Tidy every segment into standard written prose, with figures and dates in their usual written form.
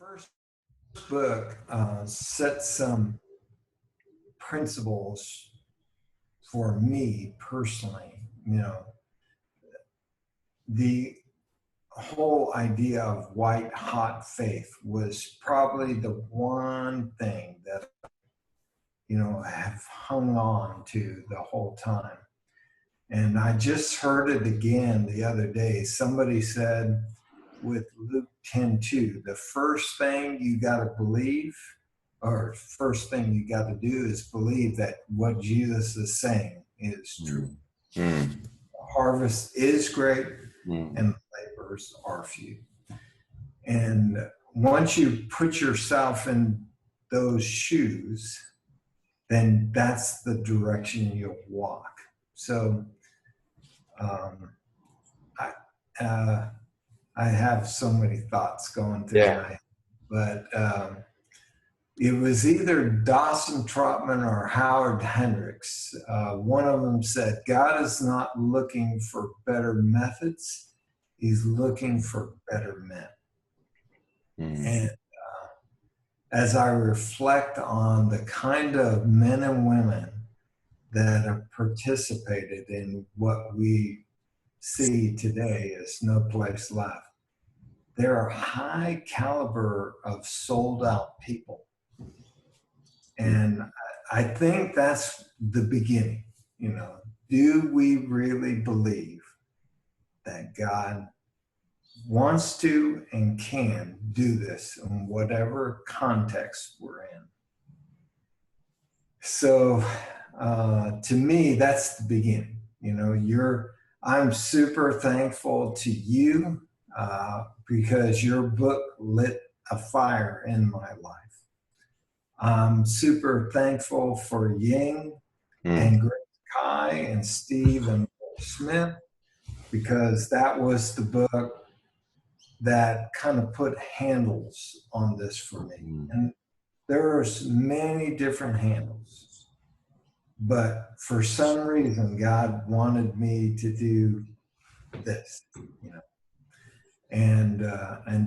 first book set some principles for me personally. The whole idea of white hot faith was probably the one thing that I have hung on to the whole time. And I just heard it again the other day. Somebody said with Luke 10:2, the first thing you got to believe, or first thing you got to do is believe that what Jesus is saying is true. The harvest is great and the laborers are few. And once you put yourself in those shoes, then that's the direction you'll walk. So I have so many thoughts going through my head, but it was either Dawson Trotman or Howard Hendricks. One of them said, God is not looking for better methods. He's looking for better men. And as I reflect on the kind of men and women that have participated in what we see today as No Place Left, there are high caliber of sold out people. And I think that's the beginning. Do we really believe that God wants to and can do this in whatever context we're in? So to me, that's the beginning. I'm super thankful to you because your book lit a fire in my life. I'm super thankful for Ying and Greg Kai and Steve and Smith, because that was the book that kind of put handles on this for me. And there's many different handles, but for some reason, God wanted me to do this, and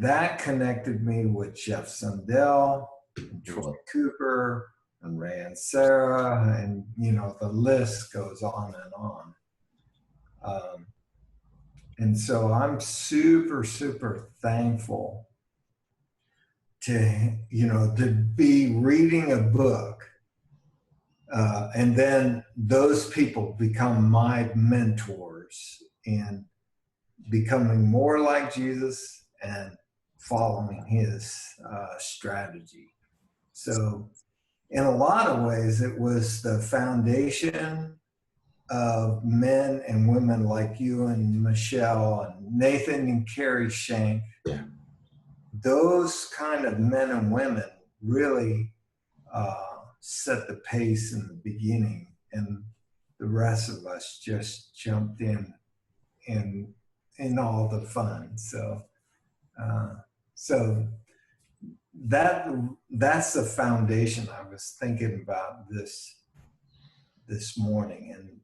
that connected me with Jeff Sundell, and Troy Cooper, and Ray and Sarah, and the list goes on and on. And so I'm super, super thankful to be reading a book, and then those people become my mentors in becoming more like Jesus and following his strategy. So in a lot of ways, it was the foundation of men and women like you and Michelle and Nathan and Carrie Shank. Yeah. Those kind of men and women really set the pace in the beginning, and the rest of us just jumped in all the fun. So that's the foundation I was thinking about this morning. And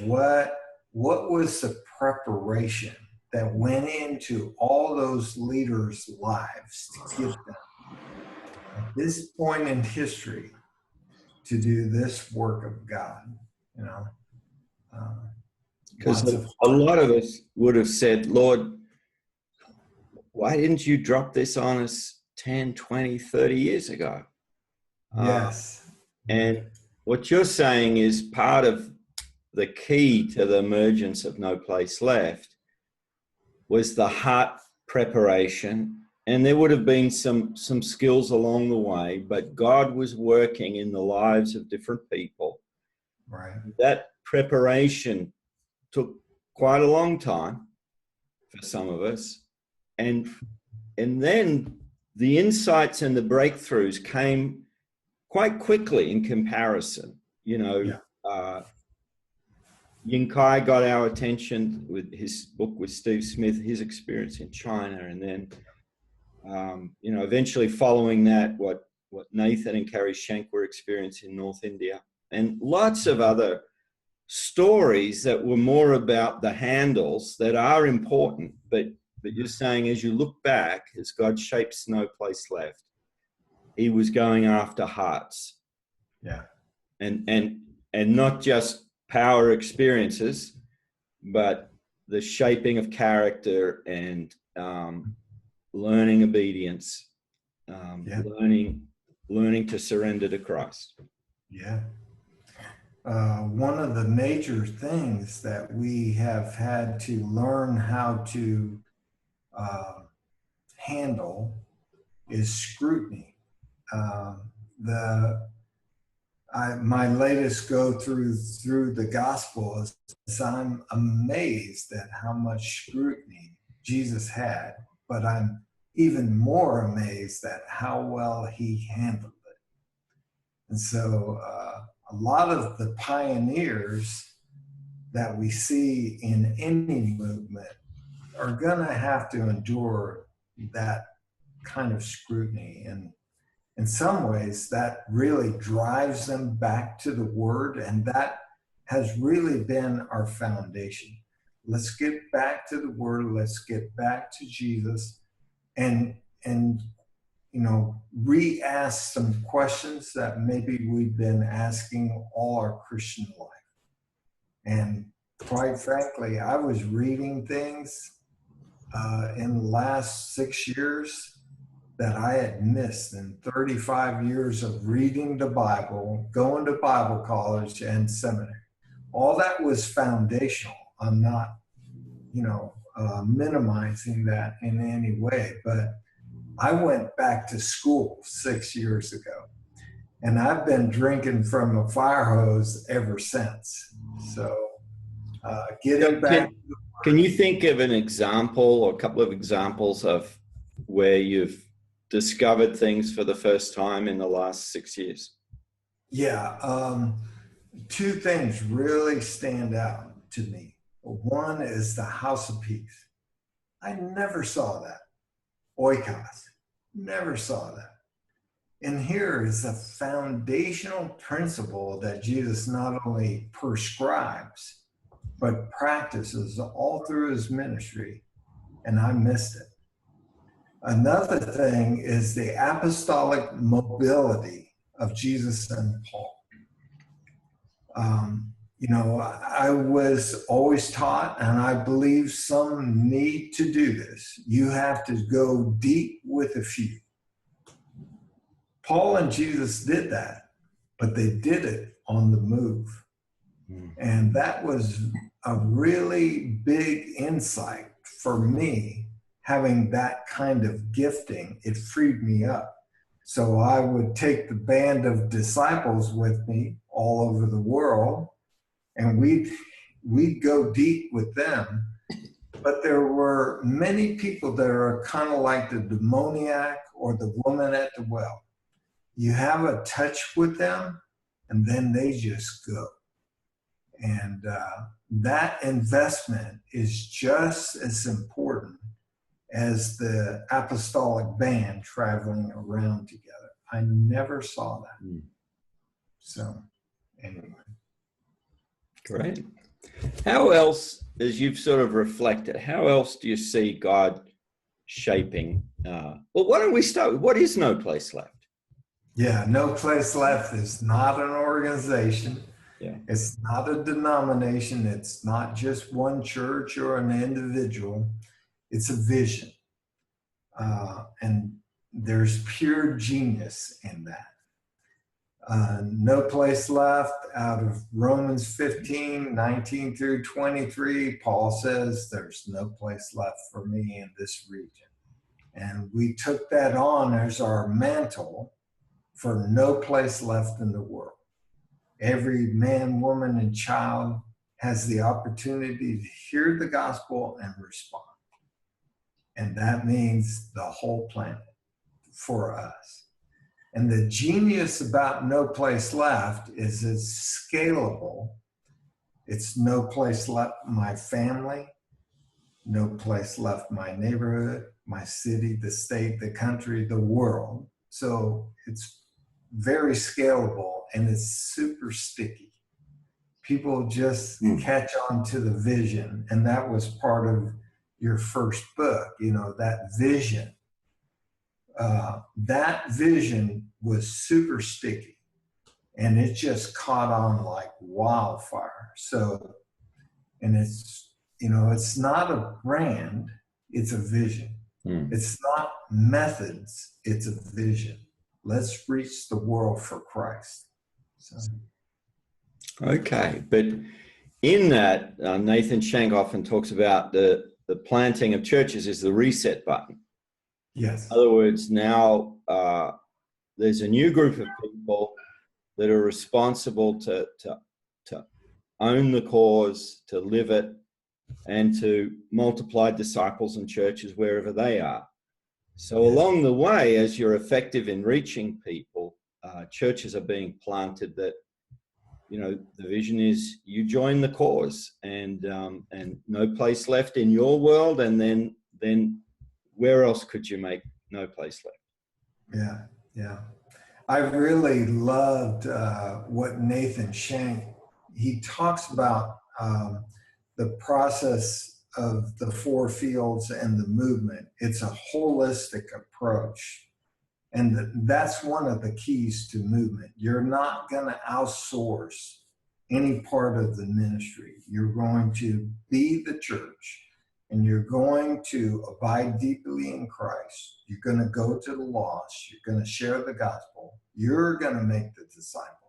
what was the preparation that went into all those leaders' lives to get them at this point in history to do this work of God? Because a lot of us would have said, Lord, why didn't you drop this on us 10, 20, 30 years ago? Yes. And what you're saying is part of the key to the emergence of No Place Left was the heart preparation. And there would have been some skills along the way, but God was working in the lives of different people. Right. That preparation took quite a long time for some of us. And then the insights and the breakthroughs came quite quickly in comparison. Ying Kai got our attention with his book with Steve Smith, his experience in China, and then eventually following that, what Nathan and Carrie Shank were experiencing in North India, and lots of other stories that were more about the handles that are important, but But you're saying as you look back, as God shapes No Place Left, he was going after hearts. Yeah. And not just power experiences, but the shaping of character and learning obedience, learning to surrender to Christ. Yeah. One of the major things that we have had to learn how to handle is scrutiny. My latest go through the gospel is I'm amazed at how much scrutiny Jesus had, but I'm even more amazed at how well he handled it. And so a lot of the pioneers that we see in any movement are going to have to endure that kind of scrutiny. And in some ways, that really drives them back to the Word, and that has really been our foundation. Let's get back to the Word. Let's get back to Jesus, and re-ask some questions that maybe we've been asking all our Christian life. And quite frankly, I was reading things in the last 6 years that I had missed in 35 years of reading the Bible, going to Bible college and seminary. All that was foundational. I'm not, minimizing that in any way, but I went back to school 6 years ago, and I've been drinking from a fire hose ever since. So getting back. Can you think of an example or a couple of examples of where you've discovered things for the first time in the last 6 years? Yeah. Two things really stand out to me. One is the House of Peace. I never saw that. Oikos. Never saw that. And here is a foundational principle that Jesus not only prescribes, but practices all through his ministry, and I missed it. Another thing is the apostolic mobility of Jesus and Paul. I was always taught, and I believe some need to do this. You have to go deep with a few. Paul and Jesus did that, but they did it on the move. And that was a really big insight for me, having that kind of gifting. It freed me up. So I would take the band of disciples with me all over the world, and we'd go deep with them. But there were many people that are kind of like the demoniac or the woman at the well. You have a touch with them, and then they just go. And that investment is just as important as the apostolic band traveling around together. I never saw that. So, anyway. Great. How else, as you've sort of reflected, how else do you see God shaping? Well, why don't we start with what is No Place Left? Yeah, No Place Left is not an organization. Yeah. It's not a denomination. It's not just one church or an individual. It's a vision. And there's pure genius in that. No Place Left, out of Romans 15, 19 through 23, Paul says, there's no place left for me in this region. And we took that on as our mantle for no place left in the world. Every man, woman, and child has the opportunity to hear the gospel and respond. And that means the whole planet for us. And the genius about No Place Left is it's scalable. It's no place left my family, no place left my neighborhood, my city, the state, the country, the world. So it's very scalable, and it's super sticky. People just catch on to the vision. And that was part of your first book, you know, that vision. That vision was super sticky, and it just caught on like wildfire. So, and it's, you know, it's not a brand, it's a vision. It's not methods, it's a vision. Let's reach the world for Christ. So. Okay, but in that, Nathan Shank often talks about the planting of churches is the reset button. Yes. In other words, now there's a new group of people that are responsible to own the cause, to live it, and to multiply disciples and churches wherever they are. So along the way, as you're effective in reaching people, churches are being planted that, you know, the vision is you join the cause, and no place left in your world, and then where else could you make no place left? Yeah. I really loved what Nathan Shank, he talks about the process of the four fields and the movement. It's a holistic approach. And that's one of the keys to movement. You're not going to outsource any part of the ministry. You're going to be the church, and you're going to abide deeply in Christ. You're going to go to the lost. You're going to share the gospel. You're going to make the disciples.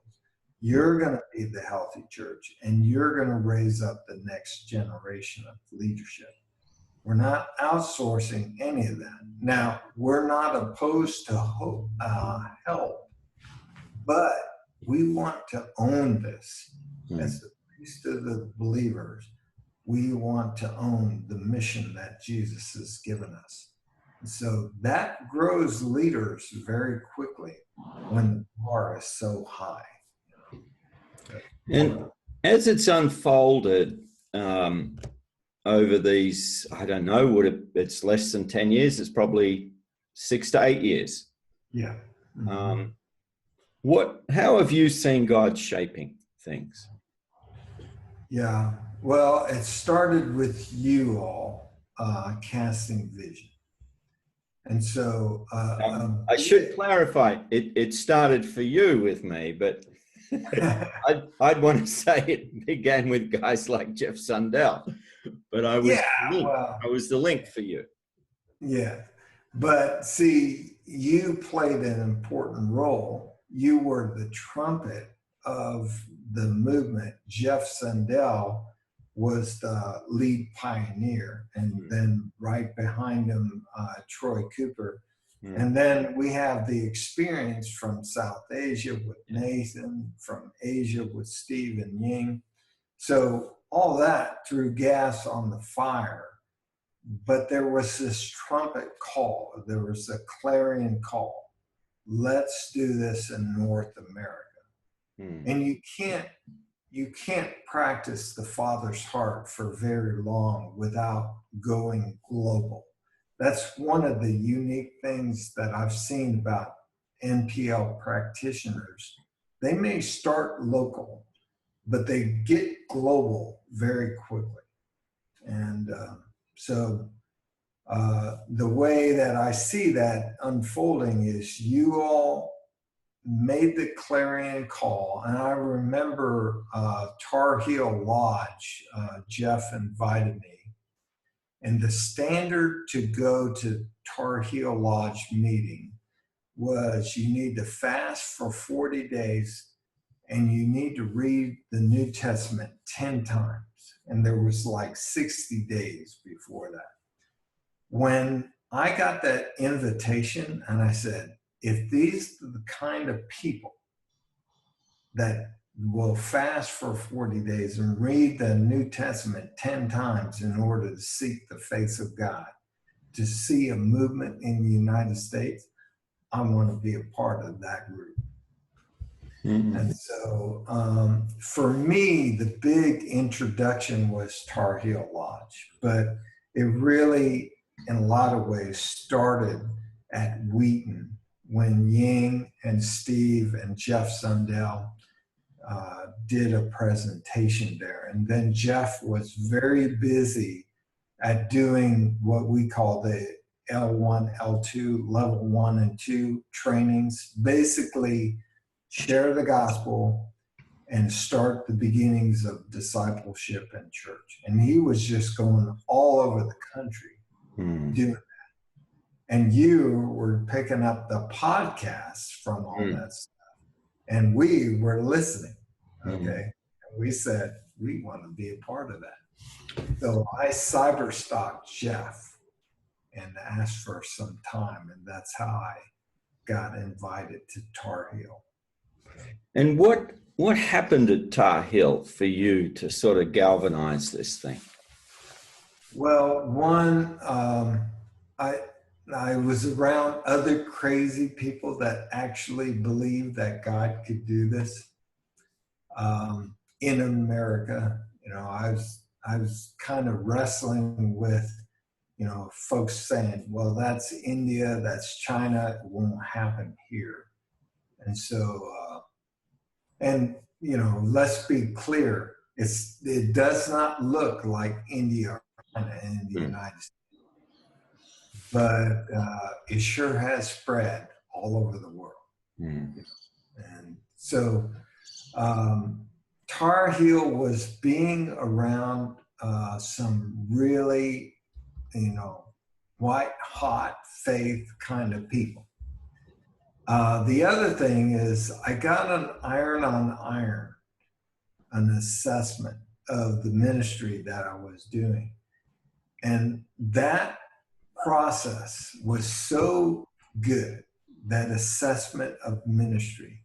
You're going to be the healthy church, and you're going to raise up the next generation of leadership. We're not outsourcing any of that. Now, we're not opposed to help, but we want to own this. As the priest of the believers, we want to own the mission that Jesus has given us. So that grows leaders very quickly when the bar is so high. And as it's unfolded over these, I don't know, it's less than 10 years, it's probably 6 to 8 years. Yeah. How have you seen God shaping things? Yeah, well, it started with you all casting vision. And so I should clarify, it started for you with me, but I'd want to say it began with guys like Jeff Sundell, but I was the link for you. Yeah, but see, you played an important role. You were the trumpet of the movement. Jeff Sundell was the lead pioneer, and then right behind him, Troy Cooper. And then we have the experience from South Asia with Nathan, from Asia with Steve and Ying. So all that threw gas on the fire. But there was this trumpet call. There was a clarion call. Let's do this in North America. And you can't practice the Father's heart for very long without going global. That's one of the unique things that I've seen about NPL practitioners. They may start local, but they get global very quickly. And so the way that I see that unfolding is you all made the clarion call. And I remember Tar Heel Lodge, Jeff invited me. And the standard to go to Tar Heel Lodge meeting was you need to fast for 40 days and you need to read the New Testament 10 times. And there was like 60 days before that. When I got that invitation and I said, if these are the kind of people that will fast for 40 days and read the New Testament 10 times in order to seek the face of God, to see a movement in the United States, I want to be a part of that group. And so for me, the big introduction was Tar Heel Lodge, but it really, in a lot of ways, started at Wheaton when Ying and Steve and Jeff Sundell did a presentation there. And then Jeff was very busy at doing what we call the L1, L2, level 1 and 2 trainings. Basically, share the gospel and start the beginnings of discipleship in church. And he was just going all over the country doing that. And you were picking up the podcasts from all that stuff. And we were listening, okay? And we said, we want to be a part of that. So I cyberstalked Jeff and asked for some time, and that's how I got invited to Tar Heel. And what happened at Tar Heel for you to sort of galvanize this thing? Well, one, I was around other crazy people that actually believed that God could do this in America. You know, I was kind of wrestling with, you know, folks saying, well, that's India, that's China, it won't happen here. And so, and, you know, let's be clear, it does not look like India or China in the United States. But it sure has spread all over the world. And so Tar Heel was being around some really, you know, white hot faith kind of people. The other thing is I got an iron on iron, an assessment of the ministry that I was doing. And that process was so good, that assessment of ministry.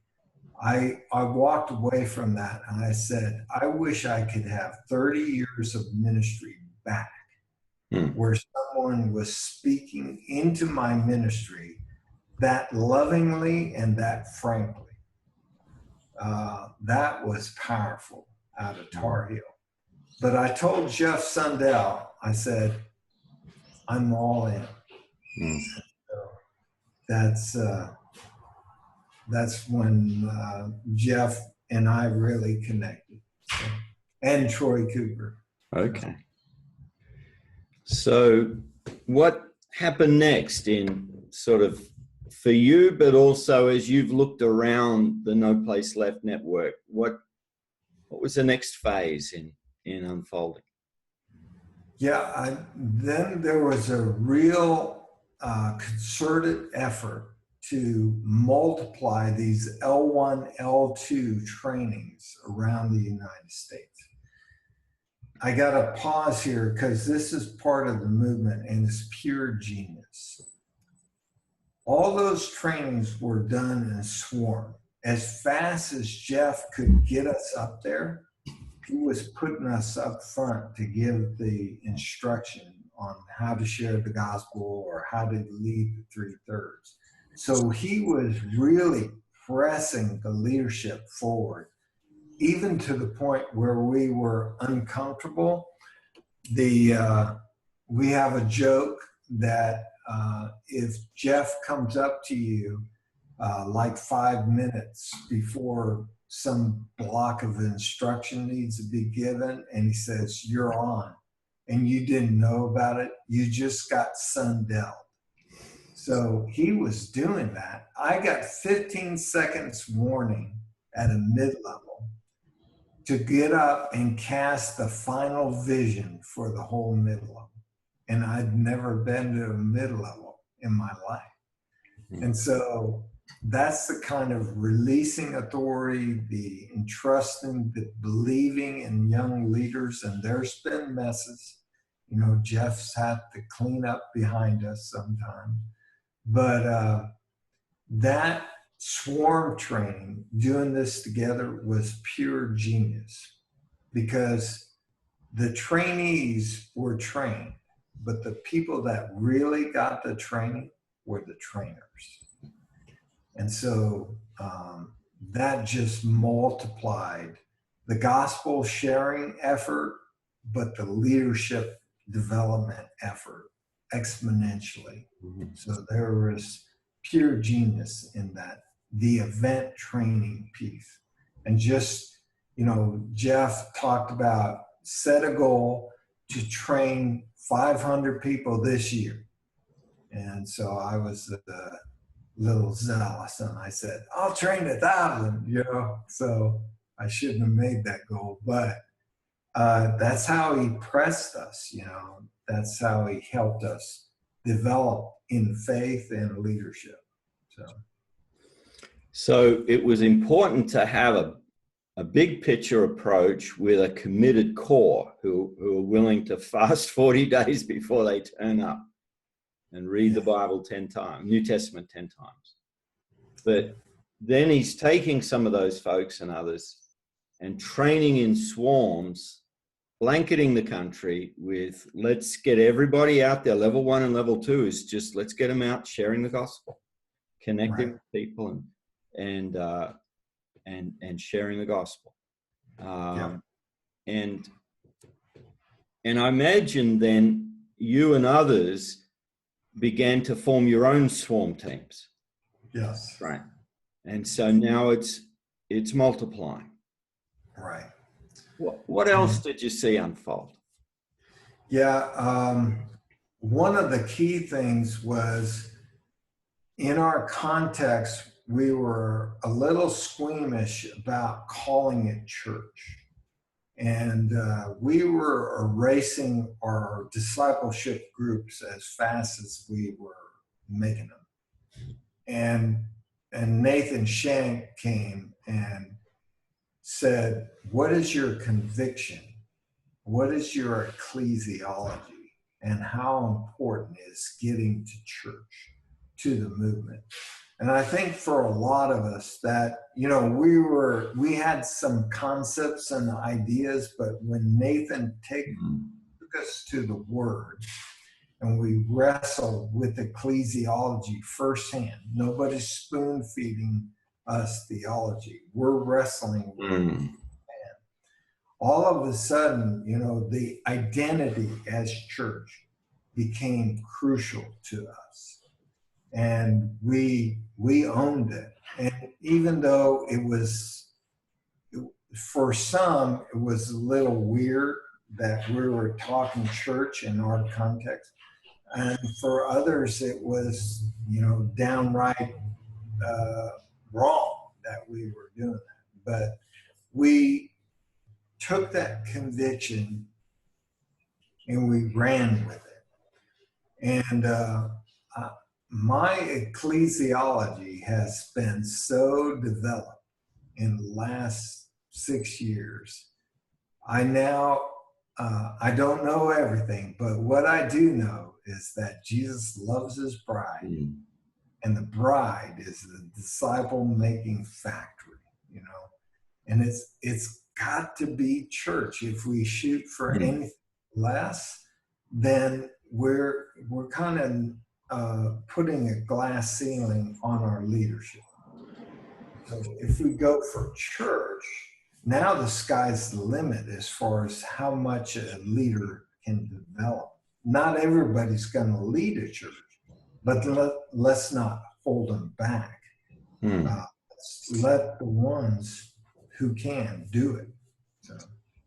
I walked away from that and I said, I wish I could have 30 years of ministry back where someone was speaking into my ministry that lovingly and that frankly. That was powerful out of Tar Heel. But I told Jeff Sundell, I said, I'm all in. So that's when Jeff and I really connected. So, and Troy Cooper. Okay. So what happened next in sort of for you, but also as you've looked around the No Place Left network, what was the next phase in unfolding? Yeah, then there was a real concerted effort to multiply these L1, L2 trainings around the United States. I got to pause here because this is part of the movement and it's pure genius. All those trainings were done in swarm. As fast as Jeff could get us up there, he was putting us up front to give the instruction on how to share the gospel or how to lead the 3/3. So he was really pressing the leadership forward, even to the point where we were uncomfortable. We have a joke that if Jeff comes up to you like 5 minutes before some block of instruction needs to be given, and he says, you're on, and you didn't know about it, you just got Sundelled. So he was doing that. I got 15 seconds warning at a mid-level to get up and cast the final vision for the whole mid-level. And I'd never been to a mid-level in my life. And so that's the kind of releasing authority, the entrusting, the believing in young leaders. And there's been messes. You know, Jeff's had to clean up behind us sometimes. But that swarm training, doing this together, was pure genius because the trainees were trained, but the people that really got the training were the trainers. And so that just multiplied the gospel sharing effort, but the leadership development effort exponentially. So there was pure genius in that, the event training piece. And just, you know, Jeff talked about set a goal to train 500 people this year. And so I was a little zealous, and I said, I'll train 1,000, you know. So I shouldn't have made that goal, but that's how he pressed us, you know. That's how he helped us develop in faith and leadership. So it was important to have a big picture approach with a committed core who are willing to fast 40 days before they turn up and read the Bible 10 times, New Testament 10 times. But then he's taking some of those folks and others and training in swarms, blanketing the country with, let's get everybody out there. Level 1 and level 2 is just, let's get them out sharing the gospel, connecting with people and sharing the gospel. And I imagine then you and others began to form your own swarm teams. Yes. Right. And so now it's multiplying. Right. What else did you see unfold? Yeah. One of the key things was, in our context, we were a little squeamish about calling it church. And we were erasing our discipleship groups as fast as we were making them. And Nathan Shank came and said, what is your conviction? What is your ecclesiology? And how important is getting to church, to the movement? And I think for a lot of us that, you know, we had some concepts and ideas, but when Nathan took us to the Word and we wrestled with ecclesiology firsthand, nobody's spoon feeding us theology. We're wrestling with it. All of a sudden, you know, the identity as church became crucial to us. And we owned it. And even though for some, it was a little weird that we were talking church in our context. And for others, it was, you know, downright wrong that we were doing that. But we took that conviction and we ran with it. And my ecclesiology has been so developed in the last 6 years. I don't know everything, but what I do know is that Jesus loves his bride, and the bride is the disciple-making factory, you know. And it's got to be church. If we shoot for anything less, then we're kind of putting a glass ceiling on our leadership. So if we go for church, now the sky's the limit as far as how much a leader can develop. Not everybody's going to lead a church, but let's not hold them back. Let's let the ones who can do it.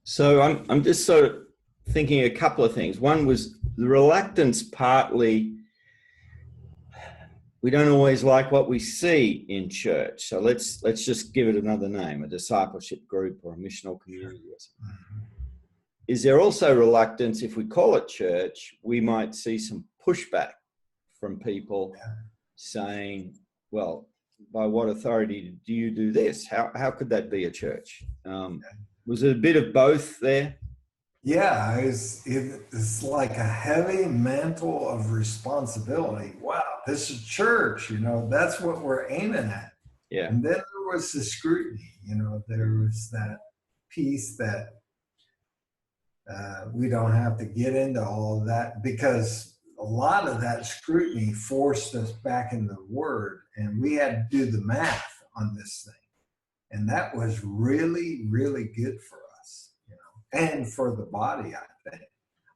So I'm just sort of thinking a couple of things. One was the reluctance, partly we don't always like what we see in church. So let's just give it another name, a discipleship group or a missional community or something. Is there also reluctance, if we call it church, we might see some pushback from people saying, well, by what authority do you do this? How could that be a church? Was it a bit of both there? Yeah, it's like a heavy mantle of responsibility. Wow, this is church, you know, that's what we're aiming at. Yeah. And then there was the scrutiny, you know, there was that piece that we don't have to get into all of that, because a lot of that scrutiny forced us back in the Word, and we had to do the math on this thing. And that was really, really good for us, you know, and for the body, I think.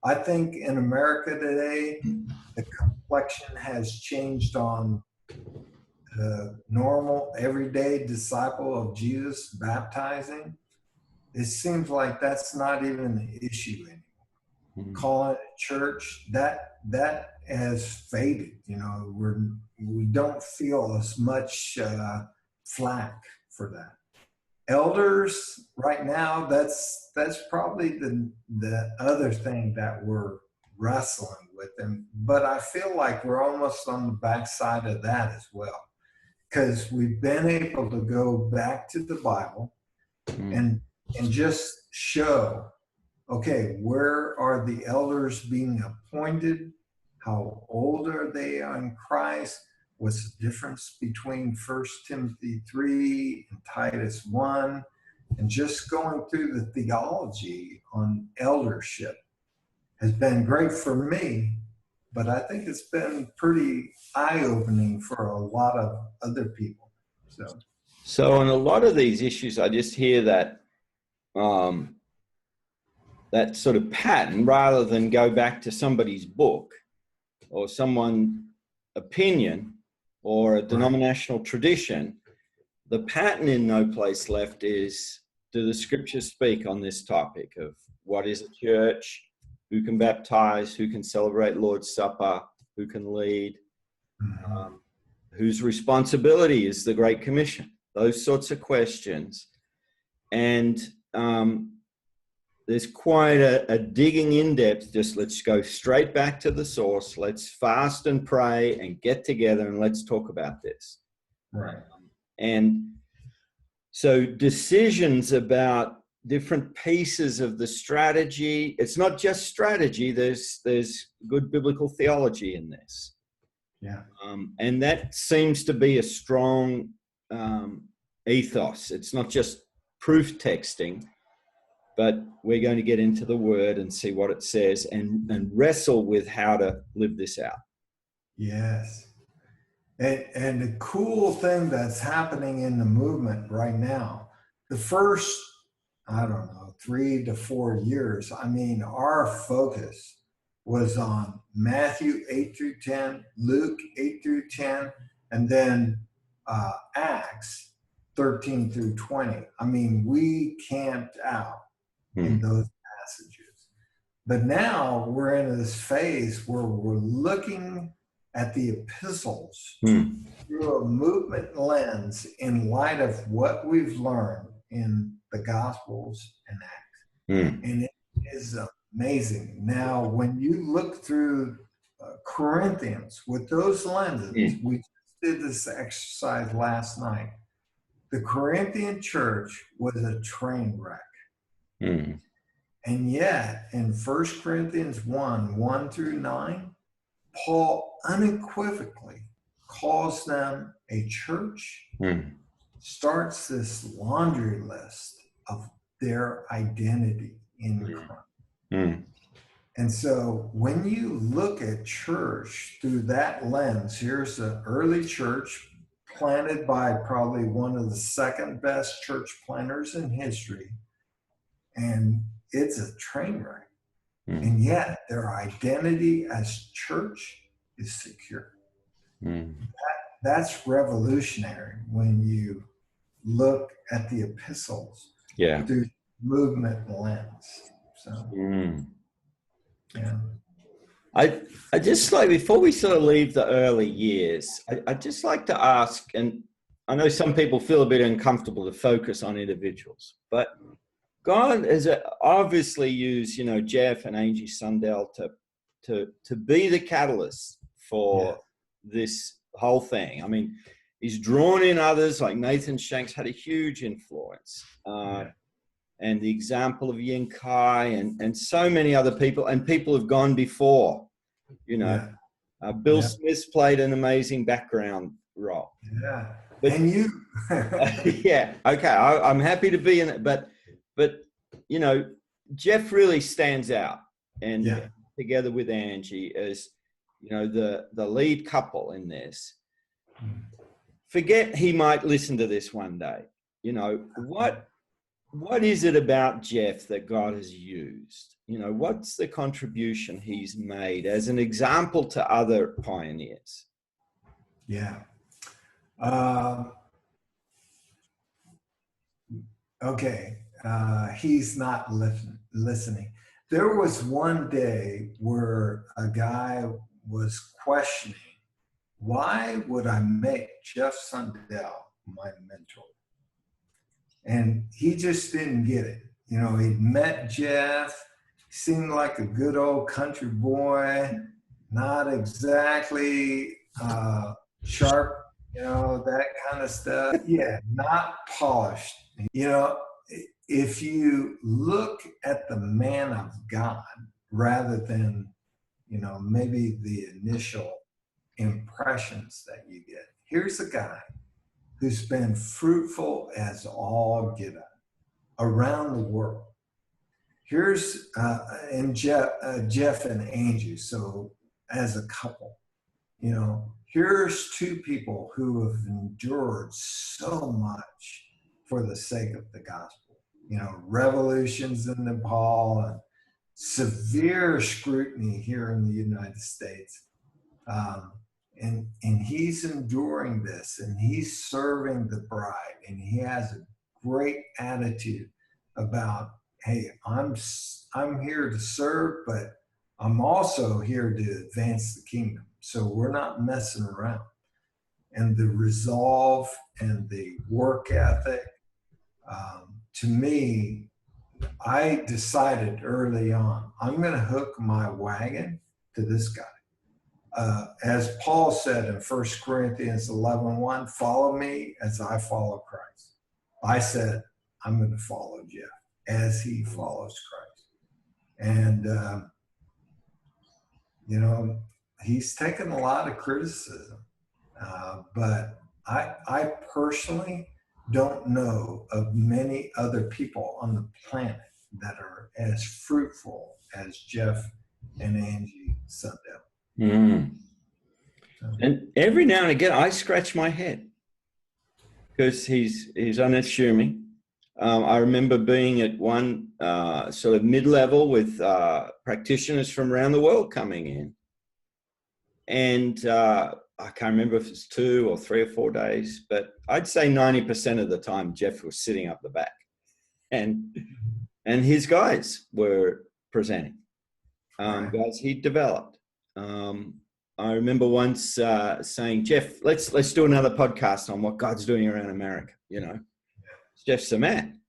I think in America today, the complexion has changed on the normal, everyday disciple of Jesus baptizing. It seems like that's not even an issue anymore. calling it church, that has faded. You know, we don't feel as much flack for that. Elders right now, that's probably the other thing that we're wrestling with them. But I feel like we're almost on the backside of that as well, because we've been able to go back to the Bible and just show, okay, where are the elders being appointed? How old are they in Christ? What's the difference between 1 Timothy 3 and Titus 1? And just going through the theology on eldership has been great for me, but I think it's been pretty eye-opening for a lot of other people. So on a lot of these issues, I just hear that that sort of pattern, rather than go back to somebody's book or someone's opinion or a denominational tradition. The pattern in No Place Left is, do the scriptures speak on this topic of what is a church, who can baptize, who can celebrate Lord's Supper, who can lead, whose responsibility is the Great Commission, those sorts of questions. And there's quite a digging in depth, just let's go straight back to the source, let's fast and pray and get together and let's talk about this. Right. And so decisions about different pieces of the strategy, it's not just strategy, there's good biblical theology in this. Yeah. And that seems to be a strong ethos. It's not just proof texting, but we're going to get into the word and see what it says and wrestle with how to live this out. Yes. And the cool thing that's happening in the movement right now, the first, I don't know, 3 to 4 years, I mean, our focus was on Matthew 8 through 10, Luke 8 through 10, and then Acts 13 through 20. I mean, we camped out in those passages. But now we're in this phase where we're looking at the epistles through a movement lens in light of what we've learned in the Gospels and Acts. And it is amazing. Now, when you look through Corinthians with those lenses, we just did this exercise last night. The Corinthian church was a train wreck. And yet, in 1 Corinthians 1 through 9, Paul unequivocally calls them a church, starts this laundry list of their identity in Christ. And so when you look at church through that lens, here's an early church planted by probably one of the second best church planters in history. And it's a train wreck. And yet their identity as church is secure. That's revolutionary when you look at the epistles through movement lens. So, yeah. I just like, before we sort of leave the early years, I'd just like to ask, and I know some people feel a bit uncomfortable to focus on individuals, but God has obviously used, Jeff and Angie Sundell to be the catalyst for this whole thing. I mean, he's drawn in others like Nathan Shanks, had a huge influence. And the example of Yin Kai and so many other people, and people have gone before, Bill Smith's played an amazing background role. Yeah. But, and you. yeah. Okay. I'm happy to be in it, but Jeff really stands out, and together with Angie as, the lead couple in this. Forget he might listen to this one day. What is it about Jeff that God has used? What's the contribution he's made as an example to other pioneers? Yeah. Okay. He's not listening. there was one day where a guy was questioning, why would I make Jeff Sundell my mentor? And he just didn't get it. You know, he'd met Jeff, seemed like a good old country boy, not exactly sharp, you know, that kind of stuff. Yeah, not polished. You know, if you look at the man of God rather than, you know, maybe the initial impressions that you get, here's a guy who's been fruitful as all get up around the world. Here's and Jeff and Angie. So as a couple, you know, here's two people who have endured so much for the sake of the gospel. You know, revolutions in Nepal and severe scrutiny here in the United States. And he's enduring this, and he's serving the bride, and he has a great attitude about, hey, I'm here to serve, but I'm also here to advance the kingdom. So we're not messing around. And the resolve and the work ethic, to me, I decided early on, I'm going to hook my wagon to this guy. As Paul said in 1 Corinthians 11:1, follow me as I follow Christ. I said, I'm going to follow Jeff as he follows Christ. And, you know, he's taken a lot of criticism, but I personally don't know of many other people on the planet that are as fruitful as Jeff and Angie Sundell. Mm. And every now and again, I scratch my head because he's unassuming. I remember being at one sort of mid-level with practitioners from around the world coming in. And I can't remember if it's 2 or 3 or 4 days, but I'd say 90% of the time, Jeff was sitting up the back. And his guys were presenting, guys he'd developed. I remember once saying, Jeff, let's do another podcast on what God's doing around America. You know, Jeff's a man.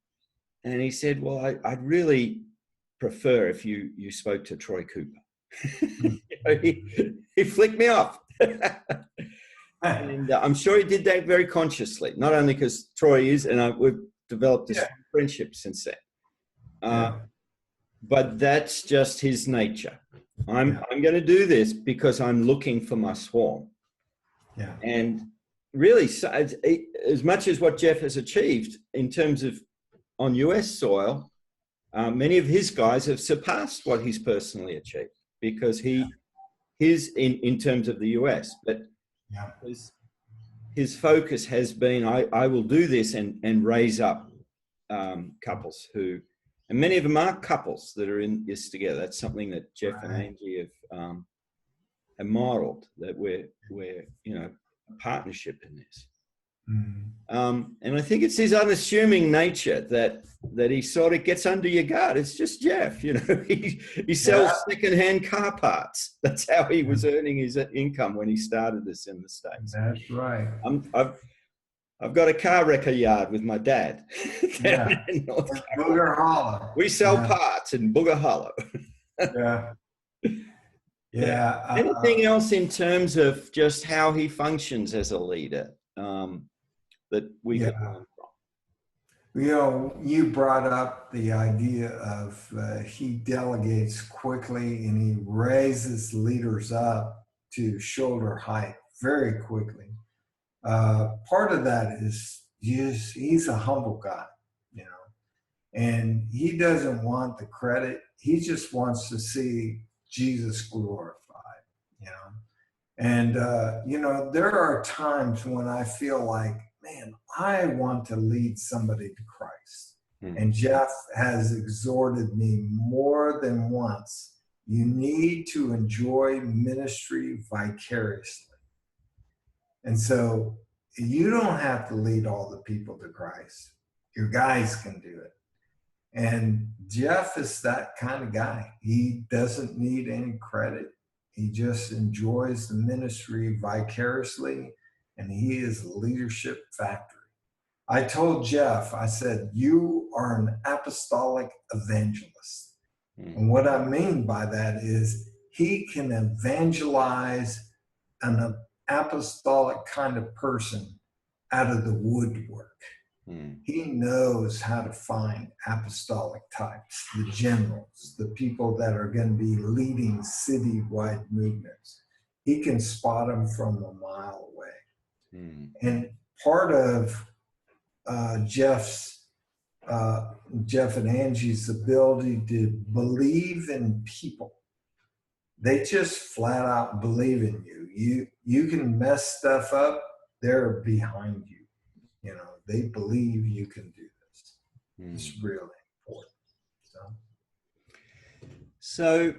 And he said, well, I'd really prefer if you spoke to Troy Cooper. You know, he flicked me off. And I'm sure he did that very consciously, not only because Troy is, and we've developed a friendship since then. But that's just his nature. I'm going to do this because I'm looking for my swarm. Yeah. And really, as much as what Jeff has achieved in terms of on US soil, many of his guys have surpassed what he's personally achieved because his in terms of the US, but his focus has been, I will do this and raise up couples who, and many of them are couples that are in this together. That's something that Jeff and Angie have modeled, that we're you know, a partnership in this. And I think it's his unassuming nature that he sort of gets under your guard. It's just Jeff, you know, he sells secondhand car parts. That's how he was earning his income when he started this in the States. That's right. I've got a car wrecker yard with my dad. In Booger Hollow. We sell parts in Booger Hollow. Anything else in terms of just how he functions as a leader that we could learn from? You know, you brought up the idea of he delegates quickly and he raises leaders up to shoulder height very quickly. Part of that is he's a humble guy, you know, and he doesn't want the credit. He just wants to see Jesus glorified, you know. And, you know, there are times when I feel like, man, I want to lead somebody to Christ. And Jeff has exhorted me more than once, you need to enjoy ministry vicariously. And so you don't have to lead all the people to Christ. Your guys can do it. And Jeff is that kind of guy. He doesn't need any credit. He just enjoys the ministry vicariously, and he is a leadership factory. I told Jeff, I said, you are an apostolic evangelist. And what I mean by that is he can evangelize an apostolic kind of person out of the woodwork. He knows how to find apostolic types, the generals, the people that are going to be leading citywide movements. He can spot them from a mile away. And part of Jeff and Angie's ability to believe in people. They just flat out believe in you. You can mess stuff up, they're behind you. You know, they believe you can do this. It's really important. So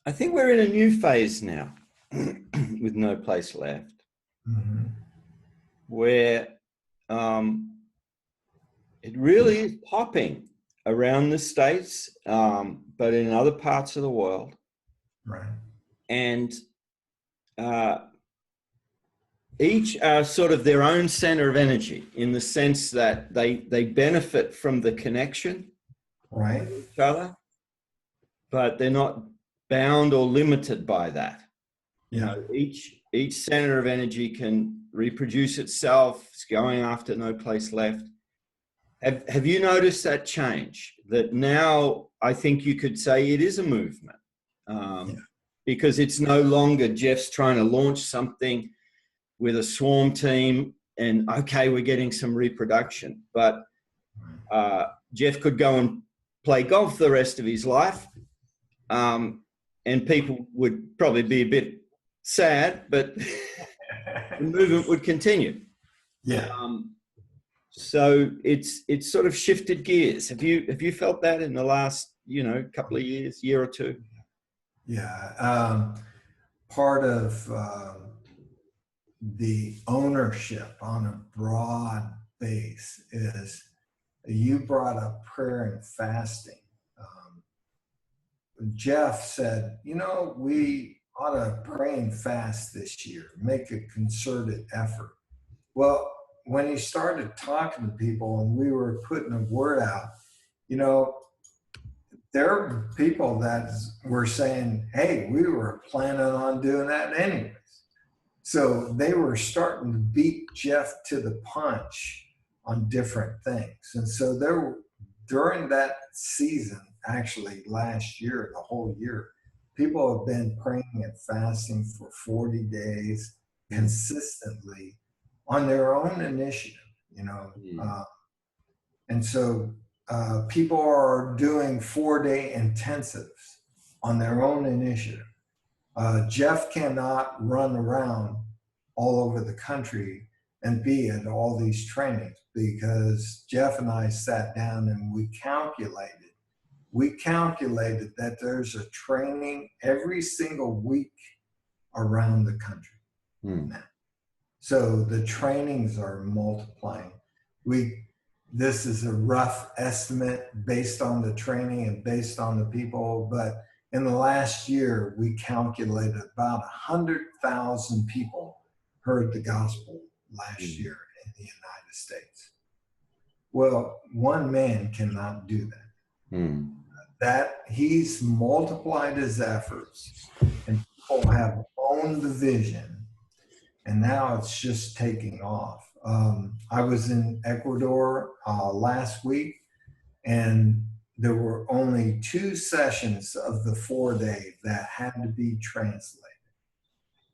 I think we're in a new phase now with No Place Left, where it really is popping around the States, but in other parts of the world. Right. And each are sort of their own center of energy in the sense that they benefit from the connection with each other, but they're not bound or limited by that. You know, each center of energy can reproduce itself. It's going after No Place Left. Have you noticed that change? That now I think you could say it is a movement, because it's no longer Jeff's trying to launch something with a swarm team and, okay, we're getting some reproduction. But Jeff could go and play golf the rest of his life, and people would probably be a bit sad, but the movement would continue. So it's sort of shifted gears. Have you felt that in the last, couple of years, year or two? Part of the ownership on a broad base is, you brought up prayer and fasting. Jeff said, we ought to pray and fast this year, make a concerted effort. Well, when he started talking to people and we were putting a word out, there were people that were saying, hey, we were planning on doing that anyways. So they were starting to beat Jeff to the punch on different things. And so during that season, actually last year, the whole year, people have been praying and fasting for 40 days consistently on their own initiative, and so people are doing 4-day intensives on their own initiative. Jeff cannot run around all over the country and be at all these trainings, because Jeff and I sat down and we calculated that there's a training every single week around the country now. So the trainings are multiplying. This is a rough estimate based on the training and based on the people, but in the last year, we calculated about 100,000 people heard the gospel last year in the United States. Well, one man cannot do that. That he's multiplied his efforts, and people have owned the vision, and now it's just taking off. I was in Ecuador last week, and there were only 2 sessions of the 4-day that had to be translated.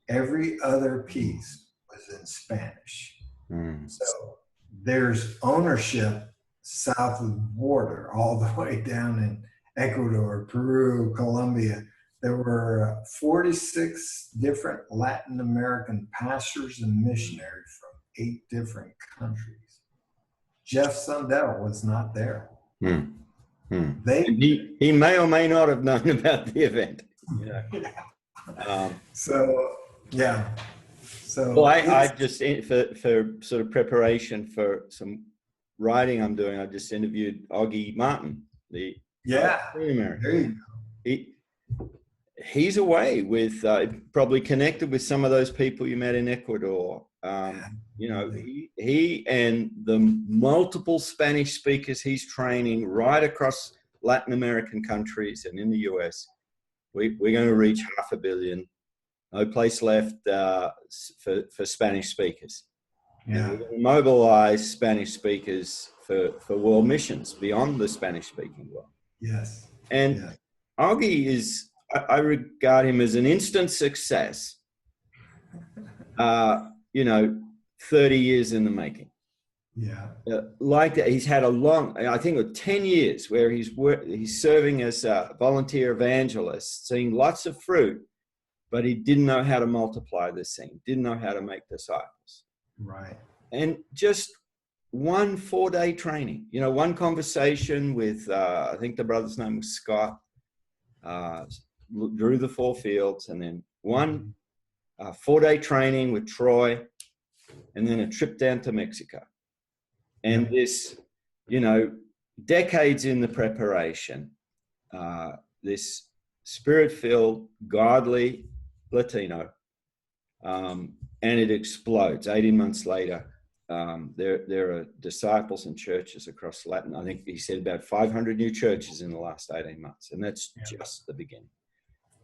Every other piece was in Spanish. So there's ownership south of the border, all the way down in Ecuador, Peru, Colombia. There were 46 different Latin American pastors and missionaries from 8 different countries. Jeff Sundell was not there. He may or may not have known about the event. Well, I just, for sort of preparation for some writing I'm doing, I just interviewed Augie Martin, the American. There you go. He's away with probably connected with some of those people you met in Ecuador. You know, he and the multiple Spanish speakers he's training right across Latin American countries and in the US, we're going to reach 500 million. No place left for Spanish speakers. Yeah. We're going to mobilize Spanish speakers for world missions beyond the Spanish-speaking world. Yes. And Augie is, I regard him as an instant success, you know, 30 years in the making. Yeah. Like that, he's had a long, I think, 10 years where he's serving as a volunteer evangelist, seeing lots of fruit, but he didn't know how to multiply this thing, didn't know how to make disciples. Right. And just one 4-day training, you know, one conversation with, I think the brother's name was Scott, drew the 4 fields, and then one 4-day training with Troy, and then a trip down to Mexico. And this, you know, decades in the preparation, this spirit-filled, godly Latino, and it explodes. 18 months later, there are disciples and churches across Latin. I think he said about 500 new churches in the last 18 months, and that's just the beginning.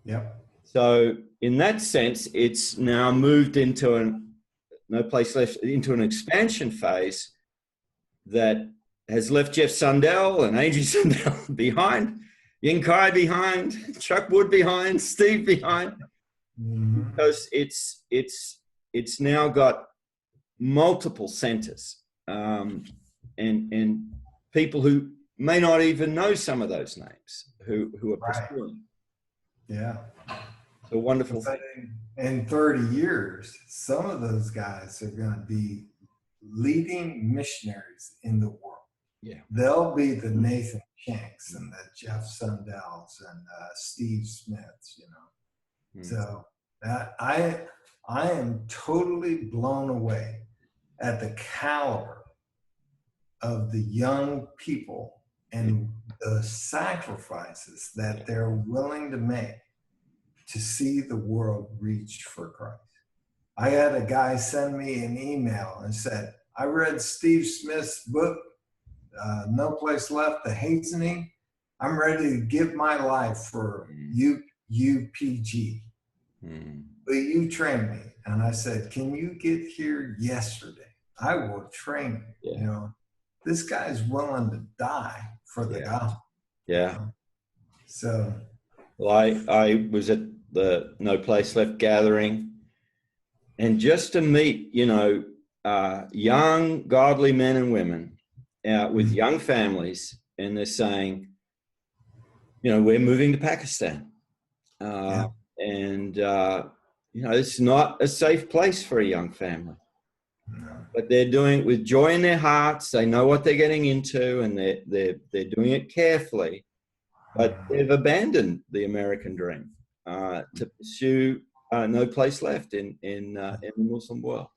Yep. So in that sense, it's now moved into no place left, into an expansion phase that has left Jeff Sundell and Angie Sundell behind, Yin Kai behind, Chuck Wood behind, Steve behind, because it's now got multiple centers, and people who may not even know some of those names who are pursuing. Yeah. It's a wonderful thing. In 30 years, some of those guys are going to be leading missionaries in the world. Yeah. They'll be the Nathan Shanks and the Jeff Sundells and Steve Smiths, you know. So that I am totally blown away at the caliber of the young people and the sacrifices that they're willing to make to see the world reach for Christ. I had a guy send me an email and said, I read Steve Smith's book, No Place Left, The Hastening. I'm ready to give my life for UPG. Will you train me? And I said, can you get here yesterday? I will train you. You know, this guy's willing to die for the gospel. Yeah. You know? So. Well, I was at the No Place Left gathering, and just to meet, you know, young, godly men and women with young families, and they're saying, you know, we're moving to Pakistan. And, you know, it's not a safe place for a young family. But they're doing it with joy in their hearts. They know what they're getting into, and they're doing it carefully. But they've abandoned the American dream to pursue no place left in the Muslim world.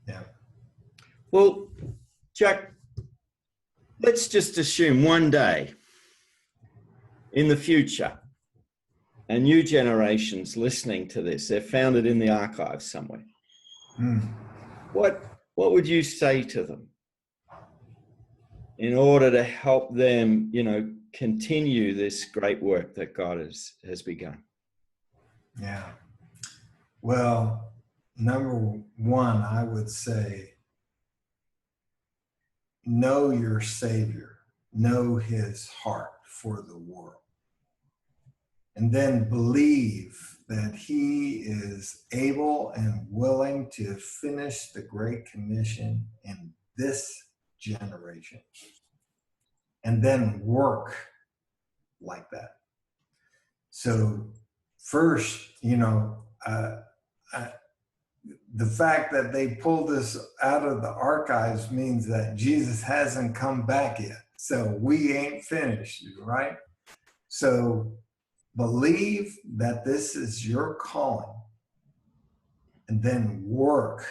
Yeah. Well, Jack, let's just assume one day in the future, a new generation's listening to this. They've found it in the archives somewhere. What would you say to them in order to help them, you know, continue this great work that God has begun? Yeah. Well, number one, I would say, know your Savior, know his heart for the world, and then believe that he is able and willing to finish the Great Commission in this generation, and then work like that. So first, you know, the fact that they pulled this out of the archives means that Jesus hasn't come back yet. So we ain't finished, right? So believe that this is your calling, and then work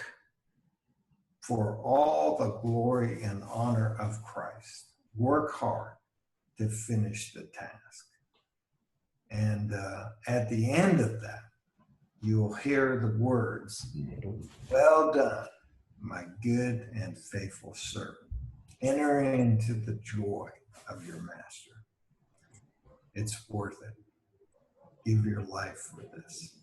for all the glory and honor of Christ. Work hard to finish the task. And at the end of that, you'll hear the words, well done, my good and faithful servant. Enter into the joy of your master. It's worth it. Give your life for this.